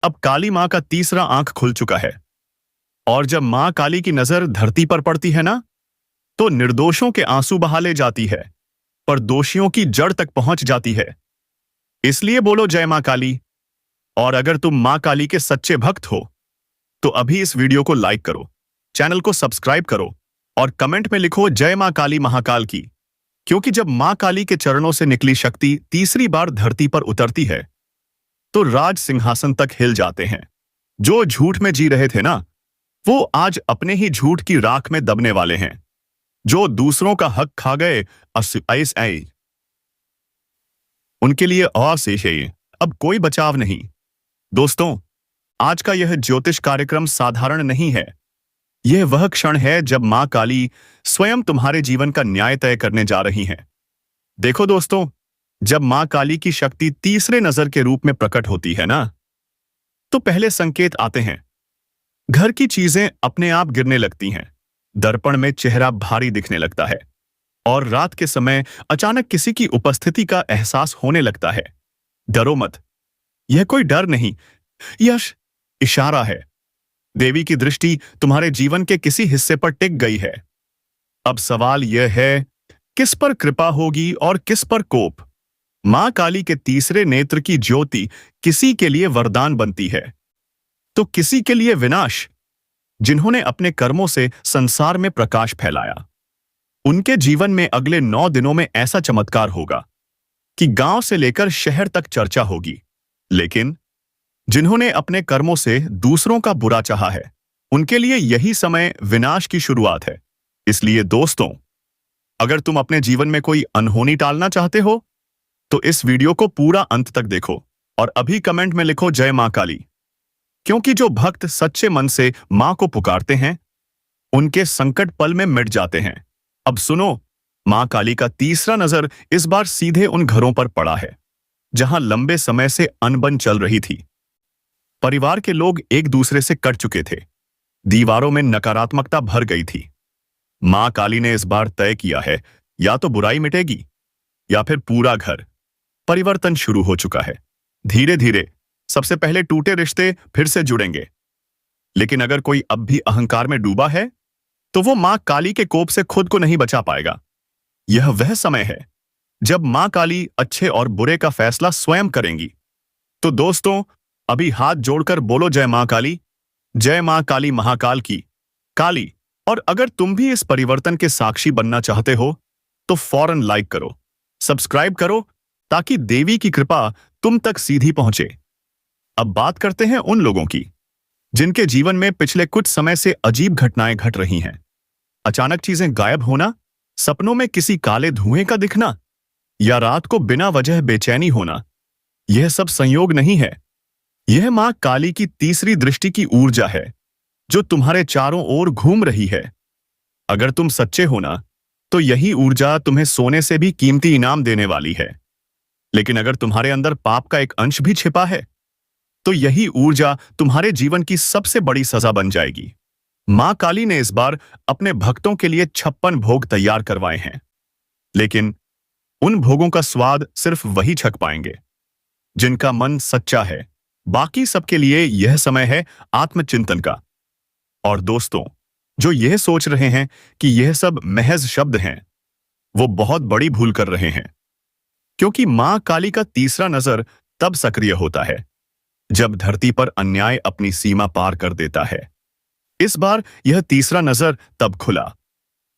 अब काली मां का तीसरा आंख खुल चुका है। और जब मां काली की नजर धरती पर पड़ती है ना, तो निर्दोषों के आंसू बहा ले जाती है, पर दोषियों की जड़ तक पहुंच जाती है। इसलिए बोलो जय मां काली। और अगर तुम मां काली के सच्चे भक्त हो, तो अभी इस वीडियो को लाइक करो, चैनल को सब्सक्राइब करो और कमेंट में लिखो जय मां काली महाकाल की। क्योंकि जब मां काली के चरणों से निकली शक्ति तीसरी बार धरती पर उतरती है, तो राज सिंहासन तक हिल जाते हैं। जो झूठ में जी रहे थे ना, वो आज अपने ही झूठ की राख में दबने वाले हैं। जो दूसरों का हक खा गए, उनके लिए अशेष है, अब कोई बचाव नहीं। दोस्तों, आज का यह ज्योतिष कार्यक्रम साधारण नहीं है। यह वह क्षण है जब मां काली स्वयं तुम्हारे जीवन का न्याय तय करने जा रही हैं। देखो दोस्तों, जब मां काली की शक्ति तीसरे नजर के रूप में प्रकट होती है ना, तो पहले संकेत आते हैं। घर की चीजें अपने आप गिरने लगती हैं, दर्पण में चेहरा भारी दिखने लगता है, और रात के समय अचानक किसी की उपस्थिति का एहसास होने लगता है। डरो मत, यह कोई डर नहीं, यह इशारा है। देवी की दृष्टि तुम्हारे जीवन के किसी हिस्से पर टिक गई है। अब सवाल यह है, किस पर कृपा होगी और किस पर कोप? मां काली के तीसरे नेत्र की ज्योति किसी के लिए वरदान बनती है, तो किसी के लिए विनाश। जिन्होंने अपने कर्मों से संसार में प्रकाश फैलाया, उनके जीवन में अगले 9 दिनों में ऐसा चमत्कार होगा कि गांव से लेकर शहर तक चर्चा होगी। लेकिन जिन्होंने अपने कर्मों से दूसरों का बुरा चाहा है, उनके लिए यही समय विनाश की शुरुआत है। इसलिए दोस्तों, अगर तुम अपने जीवन में कोई अनहोनी टालना चाहते हो, तो इस वीडियो को पूरा अंत तक देखो और अभी कमेंट में लिखो जय मां काली। क्योंकि जो भक्त सच्चे मन से मां को पुकारते हैं, उनके संकट पल में मिट जाते हैं। अब सुनो, मां काली का तीसरा नजर इस बार सीधे उन घरों पर पड़ा है जहां लंबे समय से अनबन चल रही थी। परिवार के लोग एक दूसरे से कट चुके थे, दीवारों में नकारात्मकता भर गई थी। मां काली ने इस बार तय किया है, या तो बुराई मिटेगी या फिर पूरा घर। परिवर्तन शुरू हो चुका है। धीरे धीरे सबसे पहले टूटे रिश्ते फिर से जुड़ेंगे। लेकिन अगर कोई अब भी अहंकार में डूबा है, तो वो मां काली के कोप से खुद को नहीं बचा पाएगा। यह वह समय है जब मां काली अच्छे और बुरे का फैसला स्वयं करेंगी। तो दोस्तों, अभी हाथ जोड़कर बोलो जय मां काली, जय मां काली महाकाल की काली। और अगर तुम भी इस परिवर्तन के साक्षी बनना चाहते हो, तो फौरन लाइक करो, सब्सक्राइब करो, ताकि देवी की कृपा तुम तक सीधी पहुंचे। अब बात करते हैं उन लोगों की जिनके जीवन में पिछले कुछ समय से अजीब घटनाएं घट रही हैं। अचानक चीजें गायब होना, सपनों में किसी काले धुएं का दिखना, या रात को बिना वजह बेचैनी होना। यह सब संयोग नहीं है। यह मां काली की तीसरी दृष्टि की ऊर्जा है, जो तुम्हारे चारों ओर घूम रही है। अगर तुम सच्चे हो ना, तो यही ऊर्जा तुम्हें सोने से भी कीमती इनाम देने वाली है। लेकिन अगर तुम्हारे अंदर पाप का एक अंश भी छिपा है, तो यही ऊर्जा तुम्हारे जीवन की सबसे बड़ी सजा बन जाएगी। मां काली ने इस बार अपने भक्तों के लिए 56 भोग तैयार करवाए हैं। लेकिन उन भोगों का स्वाद सिर्फ वही छक पाएंगे जिनका मन सच्चा है। बाकी सबके लिए यह समय है आत्मचिंतन का। और दोस्तों, जो यह सोच रहे हैं कि यह सब महज शब्द हैं, वो बहुत बड़ी भूल कर रहे हैं। क्योंकि मां काली का तीसरा नजर तब सक्रिय होता है जब धरती पर अन्याय अपनी सीमा पार कर देता है। इस बार यह तीसरा नजर तब खुला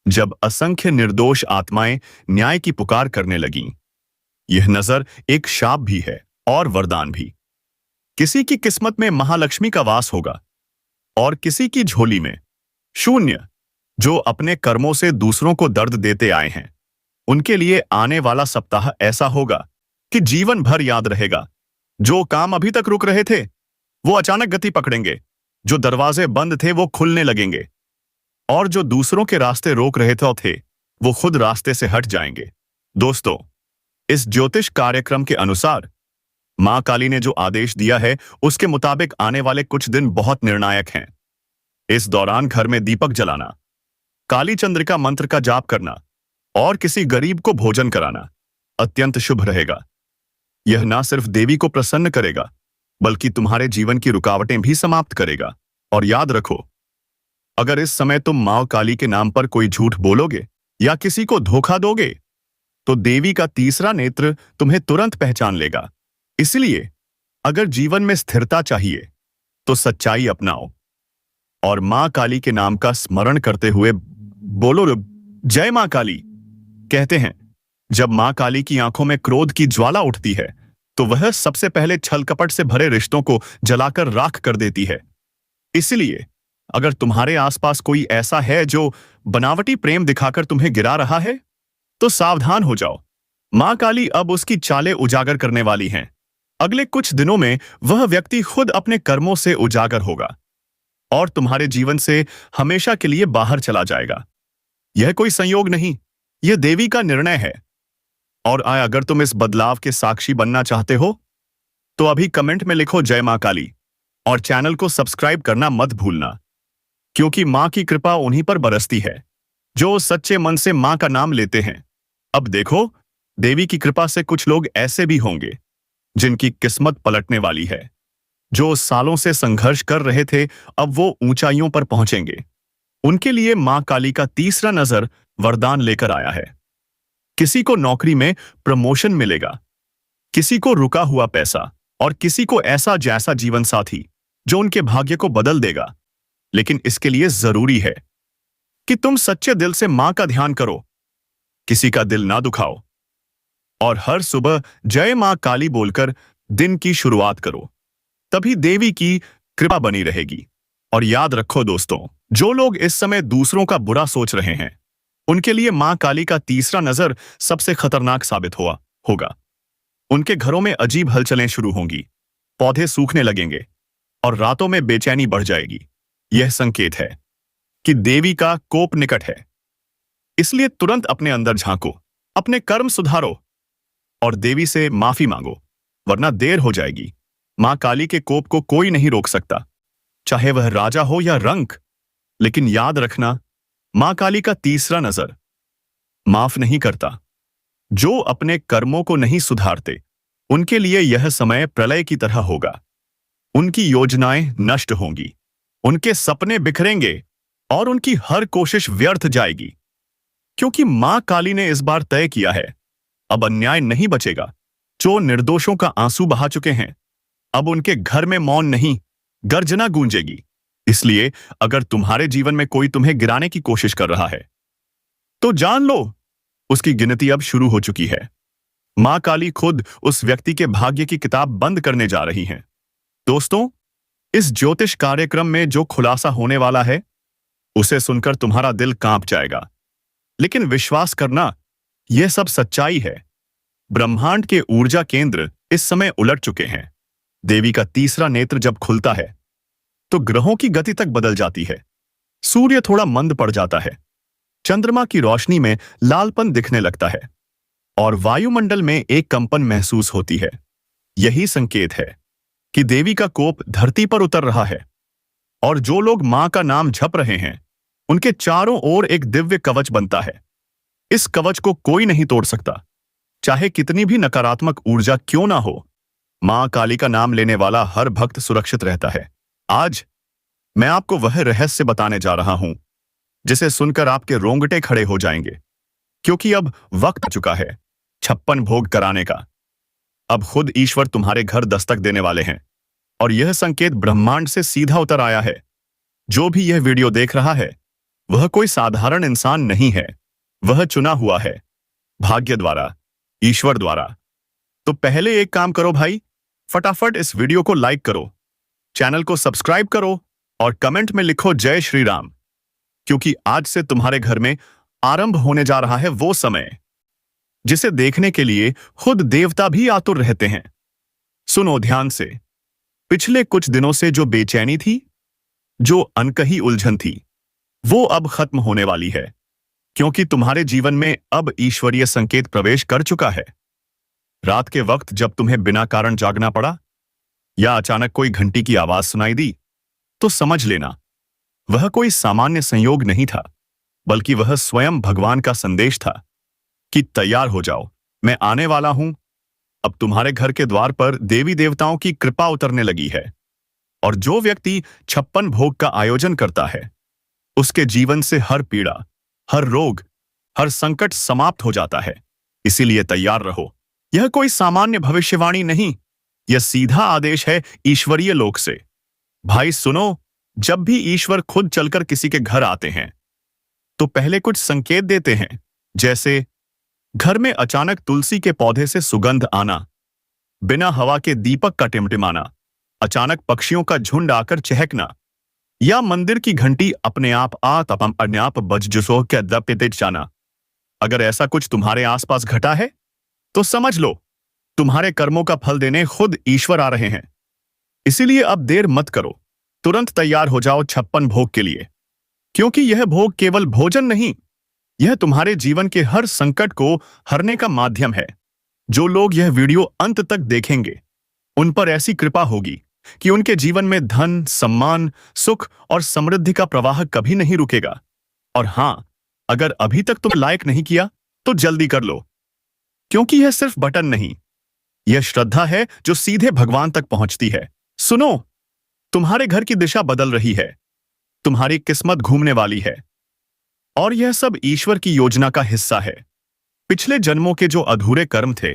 जब असंख्य निर्दोष आत्माएं न्याय की पुकार करने लगीं। यह नजर एक शाप भी है और वरदान भी। किसी की किस्मत में महालक्ष्मी का वास होगा और किसी की झोली में शून्य। जो अपने कर्मों से दूसरों को दर्द देते आए हैं, उनके लिए आने वाला सप्ताह ऐसा होगा कि जीवन भर याद रहेगा। जो काम अभी तक रुक रहे थे, वो अचानक गति पकड़ेंगे। जो दरवाजे बंद थे, वो खुलने लगेंगे। और जो दूसरों के रास्ते रोक रहे थे, वो खुद रास्ते से हट जाएंगे। दोस्तों, इस ज्योतिष कार्यक्रम के अनुसार मां काली ने जो आदेश दिया है, उसके मुताबिक आने वाले कुछ दिन बहुत निर्णायक हैं। इस दौरान घर में दीपक जलाना, काली चंद्रिका मंत्र का जाप करना और किसी गरीब को भोजन कराना अत्यंत शुभ रहेगा। यह ना सिर्फ देवी को प्रसन्न करेगा, बल्कि तुम्हारे जीवन की रुकावटें भी समाप्त करेगा। और याद रखो, अगर इस समय तुम मां काली के नाम पर कोई झूठ बोलोगे या किसी को धोखा दोगे, तो देवी का तीसरा नेत्र तुम्हें तुरंत पहचान लेगा। इसलिए अगर जीवन में स्थिरता चाहिए तो सच्चाई अपनाओ और मां काली के नाम का स्मरण करते हुए बोलो, जय मां काली। कहते हैं, जब मां काली की आंखों में क्रोध की ज्वाला उठती है तो वह सबसे पहले छल कपट से भरे रिश्तों को जलाकर राख कर देती है। इसलिए अगर तुम्हारे आसपास कोई ऐसा है जो बनावटी प्रेम दिखाकर तुम्हें गिरा रहा है, तो सावधान हो जाओ। मां काली अब उसकी चालें उजागर करने वाली हैं। अगले कुछ दिनों में वह व्यक्ति खुद अपने कर्मों से उजागर होगा और तुम्हारे जीवन से हमेशा के लिए बाहर चला जाएगा। यह कोई संयोग नहीं, यह देवी का निर्णय है। और अगर तुम इस बदलाव के साक्षी बनना चाहते हो, तो अभी कमेंट में लिखो जय मां काली और चैनल को सब्सक्राइब करना मत भूलना, क्योंकि मां की कृपा उन्हीं पर बरसती है जो सच्चे मन से मां का नाम लेते हैं। अब देखो, देवी की कृपा से कुछ लोग ऐसे भी होंगे जिनकी किस्मत पलटने वाली है। जो सालों से संघर्ष कर रहे थे, अब वो ऊंचाइयों पर पहुंचेंगे। उनके लिए मां काली का तीसरा नजर वरदान लेकर आया है। किसी को नौकरी में प्रमोशन मिलेगा, किसी को रुका हुआ पैसा और किसी को ऐसा जैसा जीवन साथी जो उनके भाग्य को बदल देगा। लेकिन इसके लिए जरूरी है कि तुम सच्चे दिल से मां का ध्यान करो, किसी का दिल ना दुखाओ और हर सुबह जय मां काली बोलकर दिन की शुरुआत करो। तभी देवी की कृपा बनी रहेगी। और याद रखो दोस्तों, जो लोग इस समय दूसरों का बुरा सोच रहे हैं, उनके लिए मां काली का तीसरा नजर सबसे खतरनाक साबित होगा। उनके घरों में अजीब हलचलें शुरू होंगी, पौधे सूखने लगेंगे और रातों में बेचैनी बढ़ जाएगी। यह संकेत है कि देवी का कोप निकट है। इसलिए तुरंत अपने अंदर झांको, अपने कर्म सुधारो और देवी से माफी मांगो, वरना देर हो जाएगी। मां काली के कोप को कोई नहीं रोक सकता, चाहे वह राजा हो या रंक। लेकिन याद रखना, मां काली का तीसरा नजर माफ नहीं करता। जो अपने कर्मों को नहीं सुधारते, उनके लिए यह समय प्रलय की तरह होगा। उनकी योजनाएं नष्ट होंगी, उनके सपने बिखरेंगे और उनकी हर कोशिश व्यर्थ जाएगी। क्योंकि मां काली ने इस बार तय किया है, अब अन्याय नहीं बचेगा। जो निर्दोषों का आंसू बहा चुके हैं, अब उनके घर में मौन नहीं, गर्जना गूंजेगी। इसलिए अगर तुम्हारे जीवन में कोई तुम्हें गिराने की कोशिश कर रहा है, तो जान लो, उसकी गिनती अब शुरू हो चुकी है। मां काली खुद उस व्यक्ति के भाग्य की किताब बंद करने जा रही हैं। दोस्तों, इस ज्योतिष कार्यक्रम में जो खुलासा होने वाला है, उसे सुनकर तुम्हारा दिल कांप जाएगा। लेकिन विश्वास करना, यह सब सच्चाई है। ब्रह्मांड के ऊर्जा केंद्र इस समय उलट चुके हैं। देवी का तीसरा नेत्र जब खुलता है, तो ग्रहों की गति तक बदल जाती है। सूर्य थोड़ा मंद पड़ जाता है, चंद्रमा की रोशनी में लालपन दिखने लगता है और वायुमंडल में एक कंपन महसूस होती है। यही संकेत है कि देवी का कोप धरती पर उतर रहा है। और जो लोग मां का नाम जप रहे हैं, उनके चारों ओर एक दिव्य कवच बनता है। इस कवच को कोई नहीं तोड़ सकता, चाहे कितनी भी नकारात्मक ऊर्जा क्यों ना हो। मां काली का नाम लेने वाला हर भक्त सुरक्षित रहता है। आज मैं आपको वह रहस्य बताने जा रहा हूं जिसे सुनकर आपके रोंगटे खड़े हो जाएंगे, क्योंकि अब वक्त आ चुका है 56 भोग कराने का। अब खुद ईश्वर तुम्हारे घर दस्तक देने वाले हैं और यह संकेत ब्रह्मांड से सीधा उतर आया है। जो भी यह वीडियो देख रहा है, वह कोई साधारण इंसान नहीं है, वह चुना हुआ है, भाग्य द्वारा, ईश्वर द्वारा। तो पहले एक काम करो भाई, फटाफट इस वीडियो को लाइक करो, चैनल को सब्सक्राइब करो और कमेंट में लिखो जय श्री राम, क्योंकि आज से तुम्हारे घर में आरंभ होने जा रहा है वो समय जिसे देखने के लिए खुद देवता भी आतुर रहते हैं। सुनो ध्यान से। पिछले कुछ दिनों से जो बेचैनी थी, जो अनकही उलझन थी, वो अब खत्म होने वाली है, क्योंकि तुम्हारे जीवन में अब ईश्वरीय संकेत प्रवेश कर चुका है। रात के वक्त जब तुम्हें बिना कारण जागना पड़ा या अचानक कोई घंटी की आवाज सुनाई दी, तो समझ लेना, वह कोई सामान्य संयोग नहीं था, बल्कि वह स्वयं भगवान का संदेश था कि तैयार हो जाओ, मैं आने वाला हूं। अब तुम्हारे घर के द्वार पर देवी देवताओं की कृपा उतरने लगी है। और जो व्यक्ति 56 भोग का आयोजन करता है, उसके जीवन से हर पीड़ा, हर रोग, हर संकट समाप्त हो जाता है। इसीलिए तैयार रहो। यह कोई सामान्य भविष्यवाणी नहीं, यह सीधा आदेश है ईश्वरीय लोक से। भाई सुनो, जब भी ईश्वर खुद चलकर किसी के घर आते हैं तो पहले कुछ संकेत देते हैं, जैसे घर में अचानक तुलसी के पौधे से सुगंध आना, बिना हवा के दीपक का टिमटिमाना, अचानक पक्षियों का झुंड आकर चहकना, या मंदिर की घंटी अपने आप बज जुसो के दपिते जाना। अगर ऐसा कुछ तुम्हारे आसपास घटा है तो समझ लो तुम्हारे कर्मों का फल देने खुद ईश्वर आ रहे हैं। इसीलिए अब देर मत करो, तुरंत तैयार हो जाओ 56 भोग के लिए, क्योंकि यह भोग केवल भोजन नहीं, यह तुम्हारे जीवन के हर संकट को हरने का माध्यम है। जो लोग यह वीडियो अंत तक देखेंगे उन पर ऐसी कृपा होगी कि उनके जीवन में धन, सम्मान, सुख और समृद्धि का प्रवाह कभी नहीं रुकेगा। और हां, अगर अभी तक तुम लाइक नहीं किया तो जल्दी कर लो, क्योंकि यह सिर्फ बटन नहीं, यह श्रद्धा है जो सीधे भगवान तक पहुंचती है। सुनो, तुम्हारे घर की दिशा बदल रही है, तुम्हारी किस्मत घूमने वाली है, और यह सब ईश्वर की योजना का हिस्सा है। पिछले जन्मों के जो अधूरे कर्म थे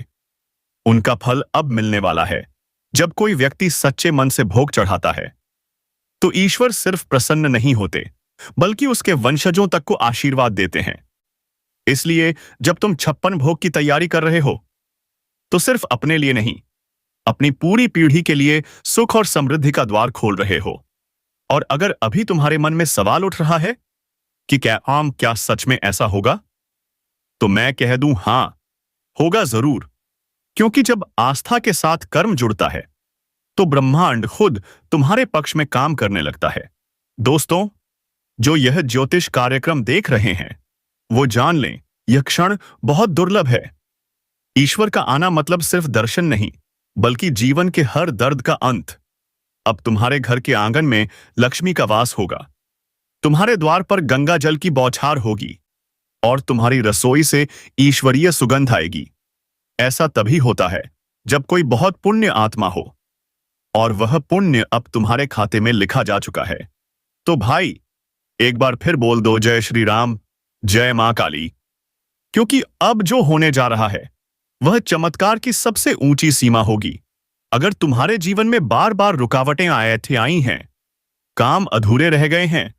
उनका फल अब मिलने वाला है। जब कोई व्यक्ति सच्चे मन से भोग चढ़ाता है तो ईश्वर सिर्फ प्रसन्न नहीं होते, बल्कि उसके वंशजों तक को आशीर्वाद देते हैं। इसलिए जब तुम 56 भोग की तैयारी कर रहे हो तो सिर्फ अपने लिए नहीं, अपनी पूरी पीढ़ी के लिए सुख और समृद्धि का द्वार खोल रहे हो। और अगर अभी तुम्हारे मन में सवाल उठ रहा है कि क्या सच में ऐसा होगा, तो मैं कह दूं हां, होगा जरूर। क्योंकि जब आस्था के साथ कर्म जुड़ता है तो ब्रह्मांड खुद तुम्हारे पक्ष में काम करने लगता है। दोस्तों, जो यह ज्योतिष कार्यक्रम देख रहे हैं वो जान लें, यह क्षण बहुत दुर्लभ है। ईश्वर का आना मतलब सिर्फ दर्शन नहीं, बल्कि जीवन के हर दर्द का अंत। अब तुम्हारे घर के आंगन में लक्ष्मी का वास होगा, तुम्हारे द्वार पर गंगा जल की बौछार होगी, और तुम्हारी रसोई से ईश्वरीय सुगंध आएगी। ऐसा तभी होता है जब कोई बहुत पुण्य आत्मा हो, और वह पुण्य अब तुम्हारे खाते में लिखा जा चुका है। तो भाई, एक बार फिर बोल दो जय श्री राम, जय मां काली, क्योंकि अब जो होने जा रहा है वह चमत्कार की सबसे ऊंची सीमा होगी। अगर तुम्हारे जीवन में बार बार रुकावटें आई हैं, काम अधूरे रह गए हैं,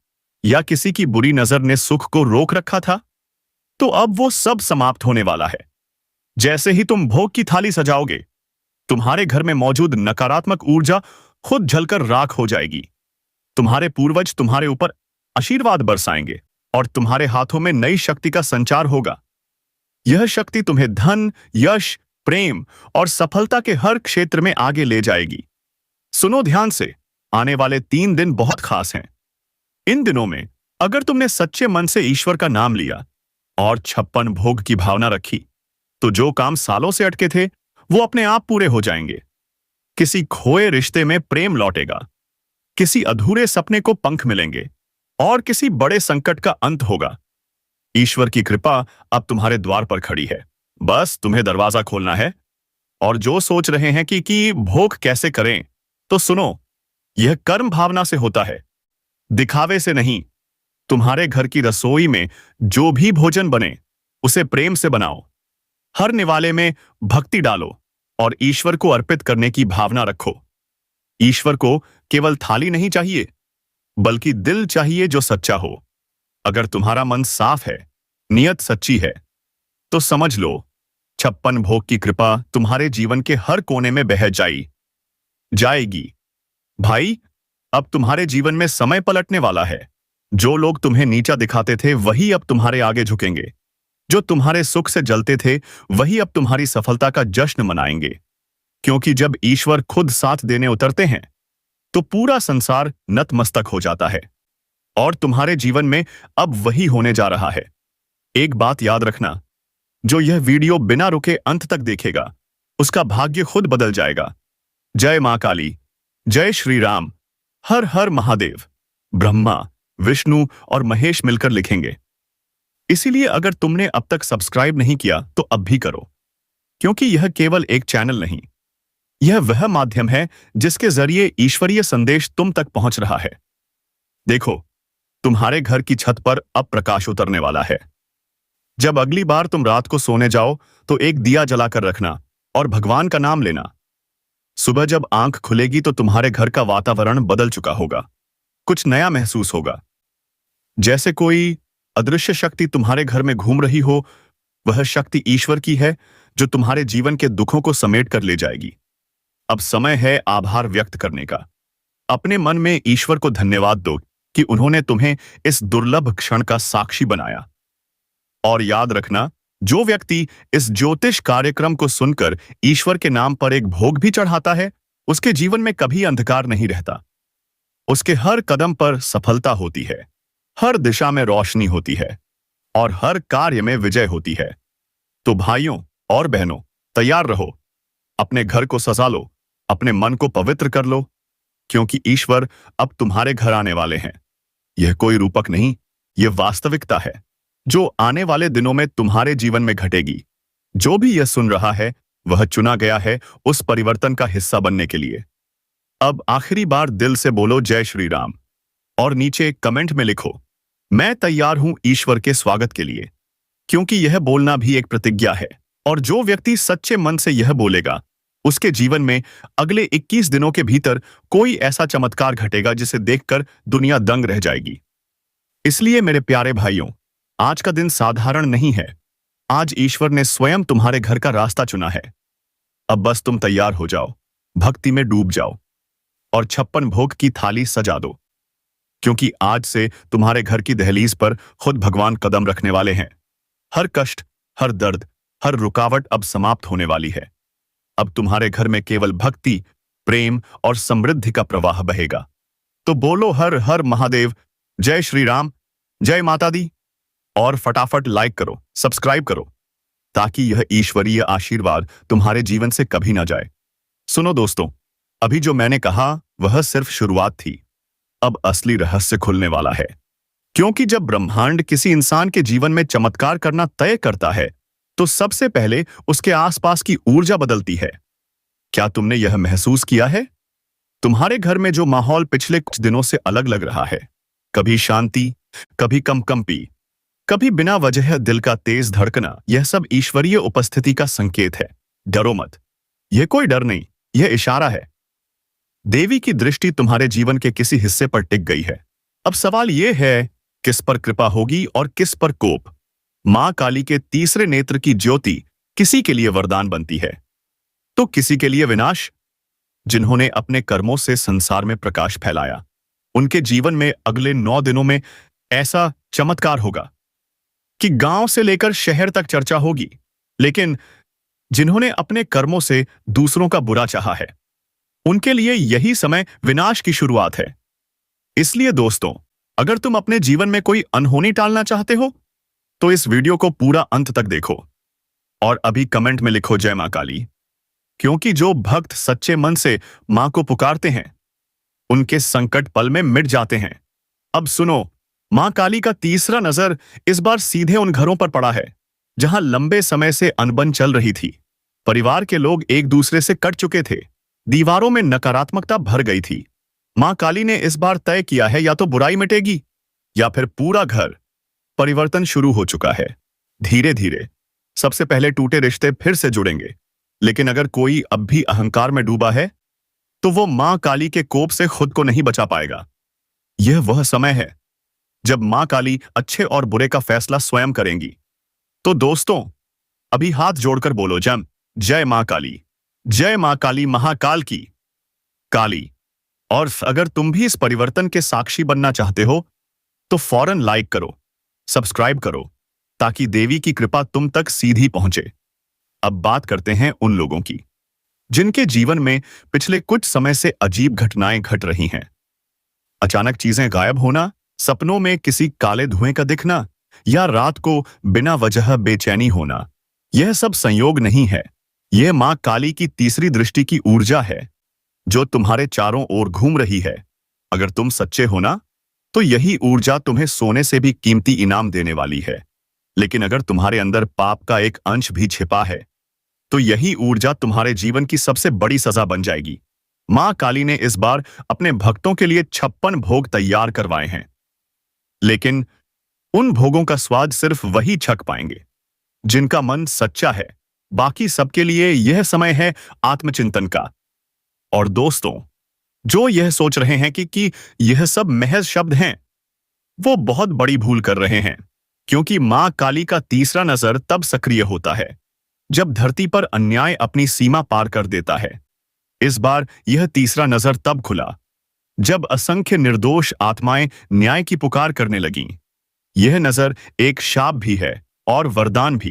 या किसी की बुरी नजर ने सुख को रोक रखा था, तो अब वो सब समाप्त होने वाला है। जैसे ही तुम भोग की थाली सजाओगे, तुम्हारे घर में मौजूद नकारात्मक ऊर्जा खुद जलकर राख हो जाएगी। तुम्हारे पूर्वज तुम्हारे ऊपर आशीर्वाद बरसाएंगे और तुम्हारे हाथों में नई शक्ति का संचार होगा। यह शक्ति तुम्हें धन, यश, प्रेम और सफलता के हर क्षेत्र में आगे ले जाएगी। सुनो ध्यान से, आने वाले 3 दिन बहुत खास हैं। इन दिनों में अगर तुमने सच्चे मन से ईश्वर का नाम लिया और 56 भोग की भावना रखी, तो जो काम सालों से अटके थे वो अपने आप पूरे हो जाएंगे। किसी खोए रिश्ते में प्रेम लौटेगा, किसी अधूरे सपने को पंख मिलेंगे, और किसी बड़े संकट का अंत होगा। ईश्वर की कृपा अब तुम्हारे द्वार पर खड़ी है, बस तुम्हें दरवाजा खोलना है। और जो सोच रहे हैं कि भोग कैसे करें, तो सुनो, यह कर्म भावना से होता है, दिखावे से नहीं। तुम्हारे घर की रसोई में जो भी भोजन बने उसे प्रेम से बनाओ, हर निवाले में भक्ति डालो और ईश्वर को अर्पित करने की भावना रखो। ईश्वर को केवल थाली नहीं चाहिए, बल्कि दिल चाहिए जो सच्चा हो। अगर तुम्हारा मन साफ है, नियत सच्ची है, तो समझ लो 56 भोग की कृपा तुम्हारे जीवन के हर कोने में बह जाएगी। भाई, अब तुम्हारे जीवन में समय पलटने वाला है। जो लोग तुम्हें नीचा दिखाते थे वही अब तुम्हारे आगे झुकेंगे। जो तुम्हारे सुख से जलते थे वही अब तुम्हारी सफलता का जश्न मनाएंगे। क्योंकि जब ईश्वर खुद साथ देने उतरते हैं तो पूरा संसार नतमस्तक हो जाता है। और तुम्हारे जीवन में अब वही होने जा रहा है। एक बात याद रखना, जो यह वीडियो बिना रुके अंत तक देखेगा उसका भाग्य खुद बदल जाएगा। जय मां काली, जय श्री राम, हर हर महादेव। ब्रह्मा, विष्णु और महेश मिलकर लिखेंगे। इसीलिए अगर तुमने अब तक सब्सक्राइब नहीं किया तो अब भी करो, क्योंकि यह केवल एक चैनल नहीं, यह वह माध्यम है जिसके जरिए ईश्वरीय संदेश तुम तक पहुंच रहा है। देखो, तुम्हारे घर की छत पर अब प्रकाश उतरने वाला है। जब अगली बार तुम रात को सोने जाओ तो एक दिया जलाकर रखना और भगवान का नाम लेना। सुबह जब आंख खुलेगी तो तुम्हारे घर का वातावरण बदल चुका होगा, कुछ नया महसूस होगा, जैसे कोई अदृश्य शक्ति तुम्हारे घर में घूम रही हो। वह शक्ति ईश्वर की है जो तुम्हारे जीवन के दुखों को समेट कर ले जाएगी। अब समय है आभार व्यक्त करने का। अपने मन में ईश्वर को धन्यवाद दो कि उन्होंने तुम्हें इस दुर्लभ क्षण का साक्षी बनाया। और याद रखना, जो व्यक्ति इस ज्योतिष कार्यक्रम को सुनकर ईश्वर के नाम पर एक भोग भी चढ़ाता है, उसके जीवन में कभी अंधकार नहीं रहता। उसके हर कदम पर सफलता होती है, हर दिशा में रोशनी होती है और हर कार्य में विजय होती है। तो भाइयों और बहनों, तैयार रहो, अपने घर को सजा लो, अपने मन को पवित्र कर लो, क्योंकि ईश्वर अब तुम्हारे घर आने वाले हैं। यह कोई रूपक नहीं, यह वास्तविकता है जो आने वाले दिनों में तुम्हारे जीवन में घटेगी। जो भी यह सुन रहा है वह चुना गया है उस परिवर्तन का हिस्सा बनने के लिए। अब आखिरी बार दिल से बोलो जय श्री राम और नीचे कमेंट में लिखो, मैं तैयार हूं ईश्वर के स्वागत के लिए, क्योंकि यह बोलना भी एक प्रतिज्ञा है। और जो व्यक्ति सच्चे मन से यह बोलेगा, उसके जीवन में अगले 21 दिनों के भीतर कोई ऐसा चमत्कार घटेगा जिसे देखकर दुनिया दंग रह जाएगी। इसलिए मेरे प्यारे भाइयों, आज का दिन साधारण नहीं है। आज ईश्वर ने स्वयं तुम्हारे घर का रास्ता चुना है। अब बस तुम तैयार हो जाओ, भक्ति में डूब जाओ और 56 भोग की थाली सजा दो, क्योंकि आज से तुम्हारे घर की दहलीज पर खुद भगवान कदम रखने वाले हैं। हर कष्ट, हर दर्द, हर रुकावट अब समाप्त होने वाली है। अब तुम्हारे घर में केवल भक्ति, प्रेम और समृद्धि का प्रवाह बहेगा। तो बोलो हर हर महादेव, जय श्री राम, जय माता दी। और फटाफट लाइक करो, सब्सक्राइब करो, ताकि यह ईश्वरीय आशीर्वाद तुम्हारे जीवन से कभी ना जाए। सुनो दोस्तों, अभी जो मैंने कहा वह सिर्फ शुरुआत थी। अब असली रहस्य खुलने वाला है, क्योंकि जब ब्रह्मांड किसी इंसान के जीवन में चमत्कार करना तय करता है तो सबसे पहले उसके आसपास की ऊर्जा बदलती है। क्या तुमने यह महसूस किया है? तुम्हारे घर में जो माहौल पिछले कुछ दिनों से अलग लग रहा है, कभी शांति, कभी कंपी, कभी बिना वजह दिल का तेज धड़कना, यह सब ईश्वरीय उपस्थिति का संकेत है। डरो मत, यह कोई डर नहीं, यह इशारा है। देवी की दृष्टि तुम्हारे जीवन के किसी हिस्से पर टिक गई है। अब सवाल यह है, किस पर कृपा होगी और किस पर कोप? मां काली के तीसरे नेत्र की ज्योति किसी के लिए वरदान बनती है तो किसी के लिए विनाश। जिन्होंने अपने कर्मों से संसार में प्रकाश फैलाया, उनके जीवन में अगले 9 दिनों में ऐसा चमत्कार होगा कि गांव से लेकर शहर तक चर्चा होगी। लेकिन जिन्होंने अपने कर्मों से दूसरों का बुरा चाहा है, उनके लिए यही समय विनाश की शुरुआत है। इसलिए दोस्तों, अगर तुम अपने जीवन में कोई अनहोनी टालना चाहते हो तो इस वीडियो को पूरा अंत तक देखो और अभी कमेंट में लिखो जय मां काली, क्योंकि जो भक्त सच्चे मन से मां को पुकारते हैं, उनके संकट पल में मिट जाते हैं। अब सुनो, मां काली का तीसरा नजर इस बार सीधे उन घरों पर पड़ा है जहां लंबे समय से अनबन चल रही थी। परिवार के लोग एक दूसरे से कट चुके थे, दीवारों में नकारात्मकता भर गई थी। मां काली ने इस बार तय किया है, या तो बुराई मिटेगी या फिर पूरा घर। परिवर्तन शुरू हो चुका है। धीरे धीरे सबसे पहले टूटे रिश्ते फिर से जुड़ेंगे। लेकिन अगर कोई अब भी अहंकार में डूबा है तो वो मां काली के कोप से खुद को नहीं बचा पाएगा। यह वह समय है जब मां काली अच्छे और बुरे का फैसला स्वयं करेंगी। तो दोस्तों, अभी हाथ जोड़कर बोलो जय मां काली, जय मां काली महाकाल की काली। और अगर तुम भी इस परिवर्तन के साक्षी बनना चाहते हो तो फौरन लाइक करो, सब्सक्राइब करो, ताकि देवी की कृपा तुम तक सीधी पहुंचे। अब बात करते हैं उन लोगों की जिनके जीवन में पिछले कुछ समय से अजीब घटनाएं घट रही हैं। अचानक चीजें गायब होना, सपनों में किसी काले धुएं का दिखना या रात को बिना वजह बेचैनी होना। यह सब संयोग नहीं है, यह मां काली की तीसरी दृष्टि की ऊर्जा है जो तुम्हारे चारों ओर घूम रही है। अगर तुम सच्चे हो ना, तो यही ऊर्जा तुम्हें सोने से भी कीमती इनाम देने वाली है। लेकिन अगर तुम्हारे अंदर पाप का एक अंश भी छिपा है तो यही ऊर्जा तुम्हारे जीवन की सबसे बड़ी सजा बन जाएगी। मां काली ने इस बार अपने भक्तों के लिए 56 भोग तैयार करवाए हैं, लेकिन उन भोगों का स्वाद सिर्फ वही छक पाएंगे जिनका मन सच्चा है। बाकी सबके लिए यह समय है आत्मचिंतन का। और दोस्तों, जो यह सोच रहे हैं कि यह सब महज शब्द हैं, वो बहुत बड़ी भूल कर रहे हैं, क्योंकि मां काली का तीसरा नजर तब सक्रिय होता है जब धरती पर अन्याय अपनी सीमा पार कर देता है। इस बार यह तीसरा नजर तब खुला जब असंख्य निर्दोष आत्माएं न्याय की पुकार करने लगीं। यह नजर एक शाप भी है और वरदान भी।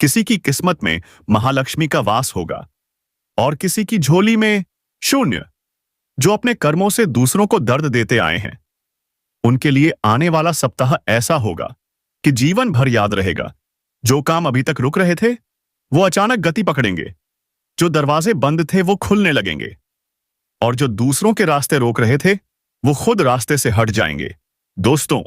किसी की किस्मत में महालक्ष्मी का वास होगा और किसी की झोली में शून्य। जो अपने कर्मों से दूसरों को दर्द देते आए हैं, उनके लिए आने वाला सप्ताह ऐसा होगा कि जीवन भर याद रहेगा। जो काम अभी तक रुक रहे थे, वो अचानक गति पकड़ेंगे। जो दरवाजे बंद थे, वो खुलने लगेंगे। और जो दूसरों के रास्ते रोक रहे थे, वो खुद रास्ते से हट जाएंगे। दोस्तों,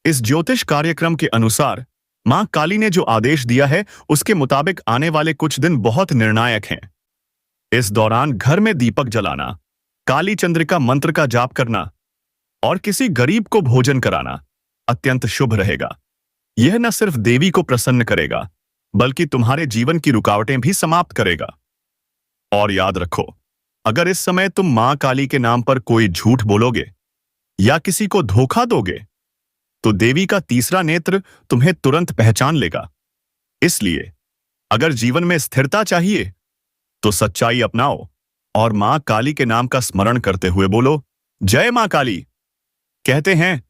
इस ज्योतिष कार्यक्रम के अनुसार मां काली ने जो आदेश दिया है, उसके मुताबिक आने वाले कुछ दिन बहुत निर्णायक हैं। इस दौरान घर में दीपक जलाना, काली चंद्रिका मंत्र का जाप करना और किसी गरीब को भोजन कराना अत्यंत शुभ रहेगा। यह न सिर्फ देवी को प्रसन्न करेगा, बल्कि तुम्हारे जीवन की रुकावटें भी समाप्त करेगा। और याद रखो, अगर इस समय तुम मां काली के नाम पर कोई झूठ बोलोगे या किसी को धोखा दोगे, तो देवी का तीसरा नेत्र तुम्हें तुरंत पहचान लेगा। इसलिए अगर जीवन में स्थिरता चाहिए, तो सच्चाई अपनाओ और मां काली के नाम का स्मरण करते हुए बोलो, जय मां काली। कहते हैं,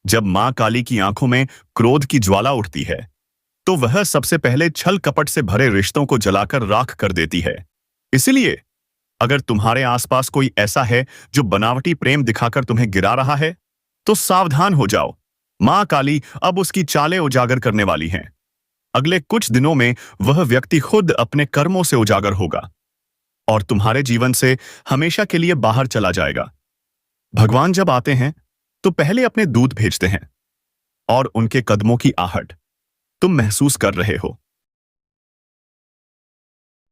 जब मां काली की आंखों में क्रोध की ज्वाला उठती है, तो वह सबसे पहले छल कपट से भरे रिश्तों को जलाकर राख कर देती है। इसलिए अगर तुम्हारे आसपास कोई ऐसा है जो बनावटी प्रेम दिखाकर तुम्हें गिरा रहा है, तो सावधान हो जाओ। मां काली अब उसकी चालें उजागर करने वाली हैं। अगले कुछ दिनों में वह व्यक्ति खुद अपने कर्मों से उजागर होगा और तुम्हारे जीवन से हमेशा के लिए बाहर चला जाएगा। भगवान जब आते हैं, तो पहले अपने दूत भेजते हैं और उनके कदमों की आहट तुम महसूस कर रहे हो।